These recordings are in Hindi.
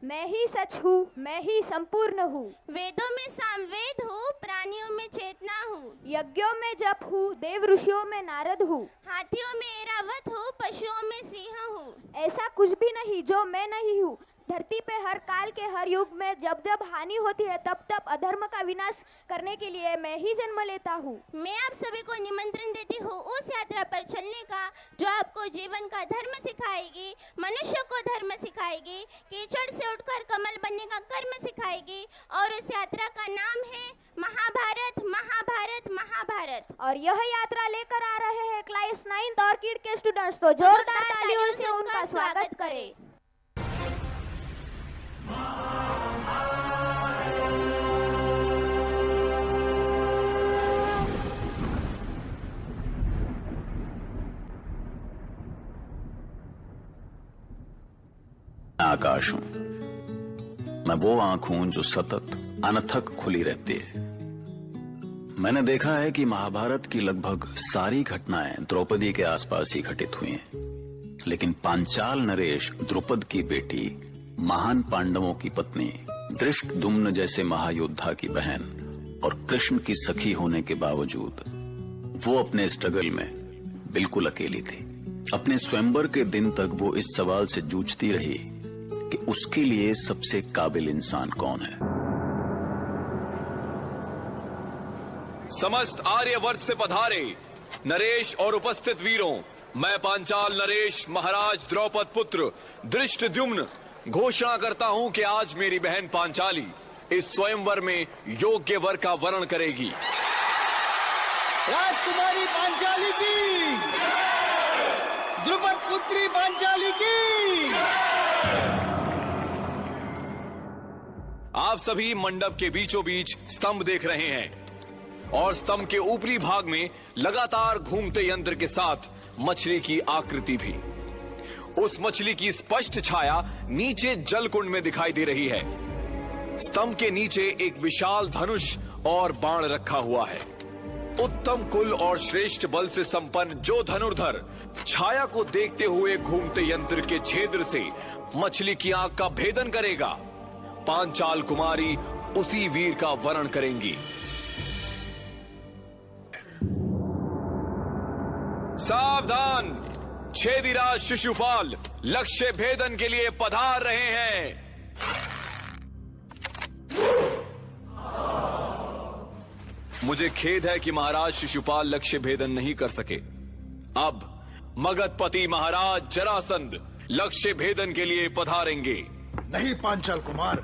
मैं ही सच हूँ, मैं ही संपूर्ण हूँ। वेदों में सामवेद हूँ, प्राणियों में चेतना हूँ। यज्ञों में जप हूँ, देव ऋषियों में नारद हूँ। हाथियों में ऐरावत हूँ, पशुओं में सिंह हूँ। ऐसा कुछ भी नहीं जो मैं नहीं हूँ। धरती पे हर काल के हर युग में जब जब हानि होती है तब तब अधर्म का विनाश करने के लिए मैं ही जन्म लेता हूँ। मैं आप सभी को निमंत्रण देती हूँ उस यात्रा पर चलने का जो आपको जीवन का धर्म सिखाएगी, मनुष्य को धर्म सिखाएगी, कीचड़ से उठकर कमल बनने का कर्म सिखाएगी। और उस यात्रा का नाम है महाभारत, महाभारत, महाभारत। और यह यात्रा लेकर आ रहे हैं क्लास 9th ऑर्किड के स्टूडेंट्स, तो जोरदार तालियों से उनका स्वागत करें। आकाश हूं मैं, वो आंख हूं जो सतत अनथक खुली रहती है। मैंने देखा है कि महाभारत की लगभग सारी घटनाएं द्रौपदी के आसपास ही घटित हुई हैं, लेकिन पांचाल नरेश द्रुपद की बेटी, महान पांडवों की पत्नी, धृष्टद्युम्न जैसे महायोद्धा की बहन और कृष्ण की सखी होने के बावजूद वो अपने स्ट्रगल में बिल्कुल अकेली थी। अपने स्वयंवर के दिन तक वो इस सवाल से जूझती रही कि उसके लिए सबसे काबिल इंसान कौन है। समस्त आर्यवर्त से पधारे नरेश और उपस्थित वीरों, मैं पांचाल नरेश महाराज द्रौपद पुत्र धृष्टद्युम्न घोषणा करता हूं कि आज मेरी बहन पांचाली इस स्वयंवर में योग्य वर का वर्ण करेगी। राजकुमारी पांचाली की, द्रुपद पुत्री पांचाली की। आप सभी मंडप के बीचों बीच स्तंभ देख रहे हैं और स्तंभ के ऊपरी भाग में लगातार घूमते यंत्र के साथ मछली की आकृति भी। उस मछली की स्पष्ट छाया नीचे जलकुंड में दिखाई दे रही है। स्तंभ के नीचे एक विशाल धनुष और बाण रखा हुआ है। उत्तम कुल और श्रेष्ठ बल से संपन्न जो धनुर्धर छाया को देखते हुए घूमते यंत्र के छेद से मछली की आंख का भेदन करेगा, पांचाल कुमारी उसी वीर का वर्ण करेंगी। सावधान, छेदीराज शिशुपाल लक्ष्य भेदन के लिए पधार रहे हैं। मुझे खेद है कि महाराज शिशुपाल लक्ष्य भेदन नहीं कर सके। अब मगधपति महाराज जरासंध लक्ष्य भेदन के लिए पधारेंगे। नहीं पांचाल कुमार,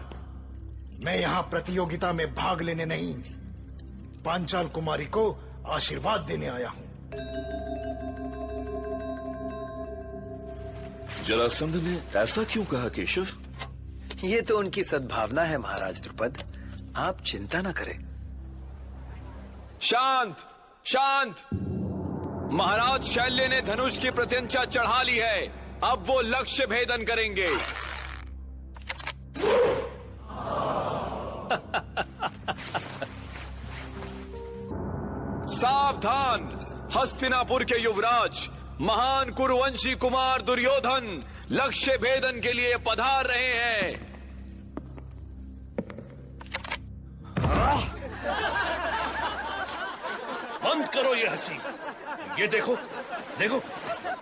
मैं यहाँ प्रतियोगिता में भाग लेने नहीं, पांचाल कुमारी को आशीर्वाद देने आया हूँ। जरासंध ने ऐसा क्यों कहा केशव? ये तो उनकी सद्भावना है महाराज द्रुपद, आप चिंता न करें। शांत शांत, महाराज शैल्य ने धनुष की प्रत्यंचा चढ़ा ली है, अब वो लक्ष्य भेदन करेंगे। सावधान, हस्तिनापुर के युवराज महान कुरुवंशी कुमार दुर्योधन लक्ष्य भेदन के लिए पधार रहे हैं। बंद करो ये हंसी। ये देखो देखो,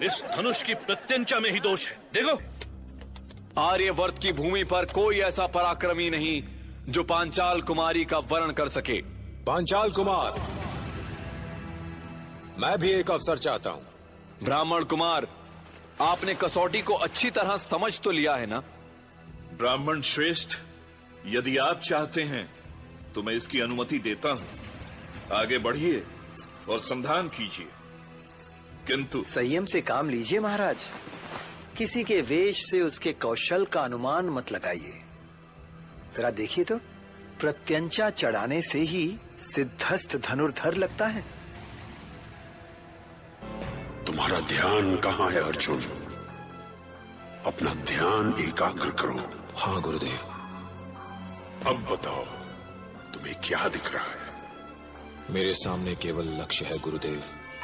इस धनुष की प्रत्यंचा में ही दोष है। देखो, आर्यवर्त की भूमि पर कोई ऐसा पराक्रमी नहीं जो पांचाल कुमारी का वर्ण कर सके। पांचाल कुमार, मैं भी एक अवसर चाहता हूं। ब्राह्मण कुमार, आपने कसौटी को अच्छी तरह समझ तो लिया है ना? ब्राह्मण श्रेष्ठ, यदि आप चाहते हैं तो मैं इसकी अनुमति देता हूं। आगे बढ़िए और संधान कीजिए, किंतु संयम से काम लीजिए महाराज। किसी के वेश से उसके कौशल का अनुमान मत लगाइए। जरा देखिए तो, प्रत्यंचा चढ़ाने से ही सिद्धस्थ धनुर्धर लगता है। तुम्हारा ध्यान कहाँ है अर्जुन? अपना ध्यान एकाग्र करो। हाँ गुरुदेव। अब बताओ, तुम्हें क्या दिख रहा है? मेरे सामने केवल लक्ष्य है गुरुदेव।